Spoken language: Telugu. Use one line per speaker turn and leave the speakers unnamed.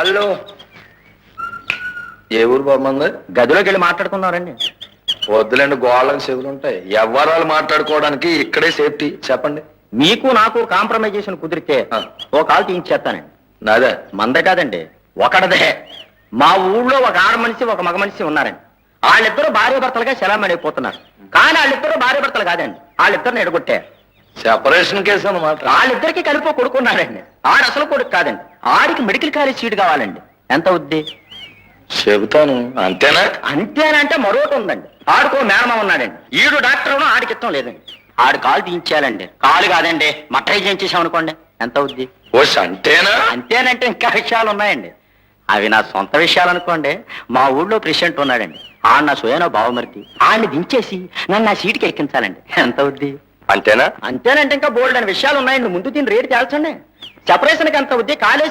హలో, ఏ ఊరు బాగుంది?
గదిలోకి వెళ్ళి మాట్లాడుకున్నారండి.
వద్దులేండి, గోళ్ళకి చెవులు ఉంటాయి. ఎవరాలు మాట్లాడుకోవడానికి ఇక్కడే సేఫ్టీ. చెప్పండి.
మీకు నాకు కాంప్రమైజేషన్ కుదిరితే ఓ కాల్ తీయించేస్తానండి.
నాదే.
మందే కాదండి, ఒకడదే. మా ఊళ్ళో ఒక ఆడ మనిషి ఒక మగ మనిషి ఉన్నారండి. వాళ్ళిద్దరూ భార్య భర్తలుగా సెలమణిపోతున్నారు. కానీ వాళ్ళిద్దరూ భార్య భర్తలు కాదండి, వాళ్ళిద్దరిని ఎడగొట్టారు.
సెపరేషన్ కేసు అన్నమాట.
వాళ్ళిద్దరికి కలిపి కొడుకున్నాడండి. ఆడు అసలు కొడుకు కాదండి. ఆడికి మెడికల్ కాలేజ్ సీట్ కావాలండి. ఎంత అవుద్ది?
చెబుతాను. అంతేనా?
అంతేనంటే మరొకటి ఉందండి. ఆడుకో మేనమా ఉన్నాడండి. ఈడు డాక్టర్ ఆడికి ఇష్టం లేదండి. ఆడు కాలు తీయించాలండి. కాలు కాదండి, మట్టై చేయించేసాం అనుకోండి. ఎంత అవుద్ది?
ఓ అంతేనా?
అంతేనంటే ఇంకా విషయాలు ఉన్నాయండి. అవి నా సొంత విషయాలు అనుకోండి. మా ఊళ్ళో ప్రెసిడెంట్ ఉన్నాడండి. ఆడు నా సోయనో బావమరిది. ఆడిని దించేసి నన్ను నా సీటుకి ఎక్కించాలండి. ఎంత అవుద్ది?
అంతేనా?
అంతేనంటే ఇంకా బోల్డ్ అని విషయాలు ఉన్నాయండి. ముందు దీని రేటు తేల్చండి. సెపరేషన్కి ఎంత అవుద్ది? కాలేజ్